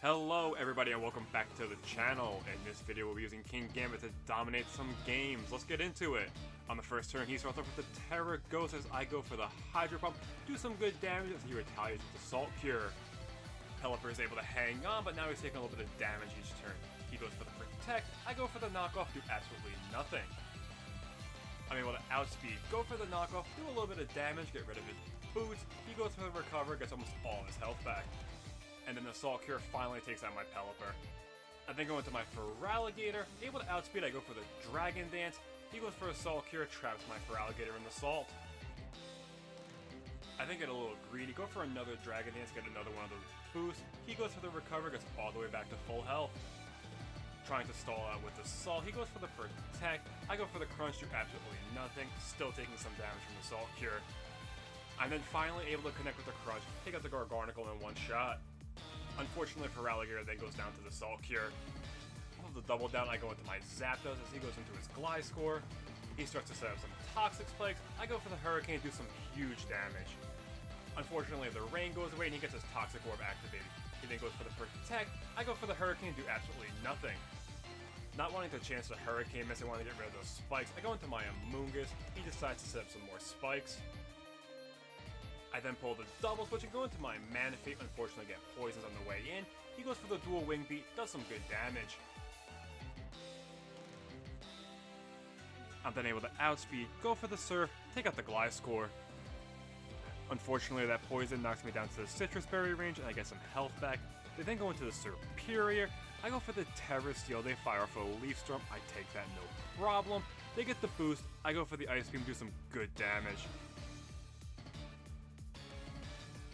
Hello everybody and welcome back to the channel. In this video we'll be using KINGAMBIT to dominate some games. Let's get into it. On the first turn he starts off with the Terra Ghost as I go for the Hydro Pump, do some good damage as he retaliates with the Salt Cure. Pelipper is able to hang on, but now he's taking a little bit of damage each turn. He goes for the Protect, I go for the Knockoff, do absolutely nothing. I'm able to outspeed, go for the Knockoff, do a little bit of damage, get rid of his boots. He goes for the Recover, gets almost all of his health back. And then the Salt Cure finally takes out my Pelipper. I then go into my Feraligatr, able to outspeed, I go for the Dragon Dance. He goes for a Salt Cure, traps my Feraligatr in the Salt. I then get a little greedy, go for another Dragon Dance, get another one of those boosts. He goes for the Recover, gets all the way back to full health. Trying to stall out with the Salt, he goes for the Protect. I go for the Crunch, do absolutely nothing, still taking some damage from the Salt Cure. I'm then finally able to connect with the Crunch, take out the Garganacl in one shot. Unfortunately, Feraligatr then goes down to the Salt Cure. Off of the double down, I go into my Zapdos as he goes into his Gliscor. He starts to set up some Toxic Spikes. I go for the Hurricane, do some huge damage. Unfortunately, the Rain goes away and he gets his Toxic Orb activated. He then goes for the Protect. I go for the Hurricane, do absolutely nothing. Not wanting to chance the Hurricane miss, I want to get rid of those spikes. I go into my Amoonguss. He decides to set up some more spikes. I then pull the double switch and go into my Manaphy, unfortunately get poisons on the way in. He goes for the dual wing beat, does some good damage. I'm then able to outspeed, go for the Surf, take out the Gliscor. Unfortunately that poison knocks me down to the Citrus Berry range and I get some health back. They then go into the Superior. I go for the Terra Steel, they fire off a Leaf Storm, I take that no problem. They get the boost, I go for the Ice Beam, do some good damage.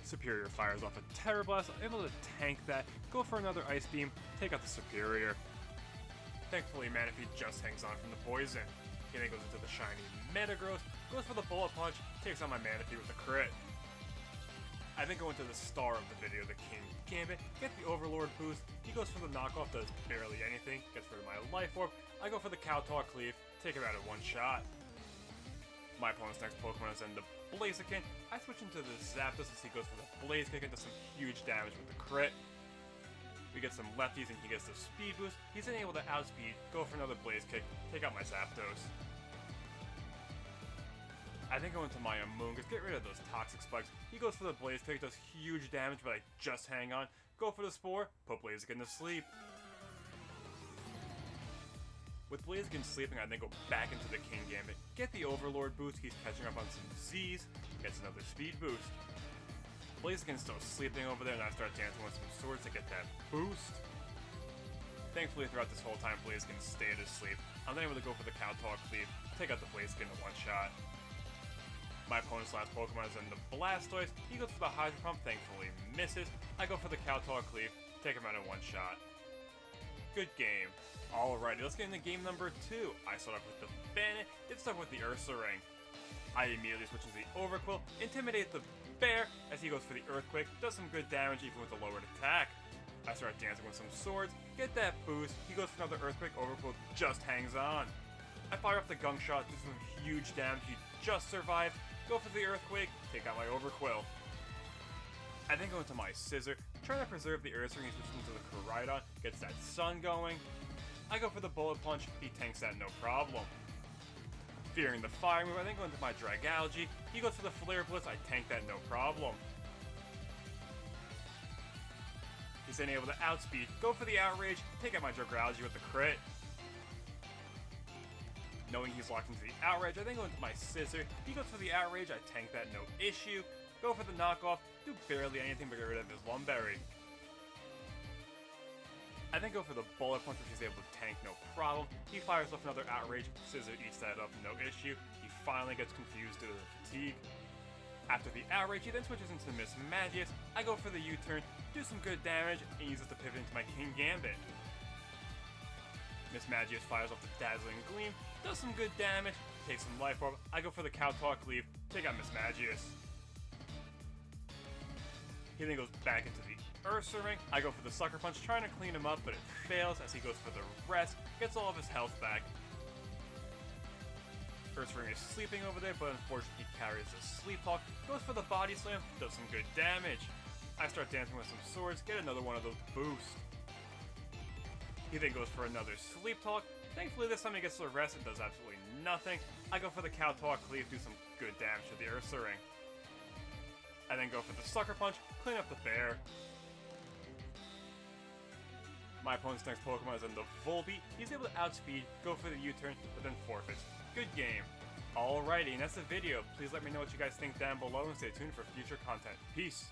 Superior fires off a Terra Blast, I'm able to tank that, go for another Ice Beam, take out the Superior. Thankfully Manaphy just hangs on from the poison. He then goes into the shiny Metagross, goes for the Bullet Punch, takes out my Manaphy with a crit. I then go into the star of the video, the KINGAMBIT, get the Overlord boost, he goes for the Knockoff, does barely anything, gets rid of my Life Orb, I go for the Kowtow Cleave, take him out in one shot. My opponent's next Pokemon is then the Blaziken. I switch into the Zapdos as he goes for the Blaze Kick and does some huge damage with the crit. We get some lefties and he gets the Speed Boost. He's then able to outspeed, go for another Blaze Kick, take out my Zapdos. I then go into my Amoonguss, get rid of those Toxic Spikes. He goes for the Blaze Kick, does huge damage, but I just hang on. Go for the Spore, put Blaziken to sleep. With Blaziken sleeping, I then go back into the KINGAMBIT, get the Overlord boost, he's catching up on some Z's, gets another speed boost. Blaziken's still sleeping over there, and I start dancing with some swords to get that boost. Thankfully, throughout this whole time, Blaziken stayed asleep. I'm then able to go for the Kowtow Cleave, take out the Blaziken in one shot. My opponent's last Pokemon is then the Blastoise, he goes for the Hydro Pump, thankfully misses. I go for the Kowtow Cleave, take him out in one shot. Good game. Alrighty, let's get into game number 2. I start off with the Bandit, then start with the Ursaring. I immediately switch into the Overqwil, intimidate the Bear as he goes for the Earthquake, does some good damage even with a lowered attack. I start dancing with some swords, get that boost, he goes for another Earthquake, Overqwil just hangs on. I fire off the Gunk Shot, do some huge damage, he just survived, go for the Earthquake, take out my Overqwil. I then go into my Scissor, trying to preserve the Ursaring, he switches into the Koraidon, gets that Sun going. I go for the Bullet Punch, he tanks that no problem. Fearing the Fire move, I then go into my Dragalge, he goes for the Flare Blitz, I tank that no problem. He's then able to outspeed, go for the Outrage, take out my Dragalge with the crit. Knowing he's locked into the Outrage, I then go into my Scissor, he goes for the Outrage, I tank that no issue. Go for the Knockoff, do barely anything but get rid of his Lumberry. I then go for the Bullet Punch, which he's able to tank no problem. He fires off another Outrage, Scissor eats that up no issue. He finally gets confused due to the fatigue. After the Outrage, he then switches into Miss Magius. I go for the U-turn, do some good damage, and uses the pivot into my KINGAMBIT. Miss Magius fires off the Dazzling Gleam, does some good damage, takes some Life Orb. I go for the Kowtow Cleave, take out Miss Magius. He then goes back into the Ursaring. I go for the Sucker Punch, trying to clean him up, but it fails as he goes for the Rest, gets all of his health back. Ursaring is sleeping over there, but unfortunately he carries the Sleep Talk, goes for the Body Slam, does some good damage. I start dancing with some swords, get another one of those boosts. He then goes for another sleep talk. Thankfully this time he gets to rest and does absolutely nothing. I go for the cow talk cleave, do some good damage to the Ursa Ring. I then go for the sucker punch, clean up the bear. My opponent's next Pokemon is in the Volbeat. He's able to outspeed, go for the U-turn, but then forfeits. Good game. Alrighty, and that's the video. Please let me know what you guys think down below and stay tuned for future content. Peace!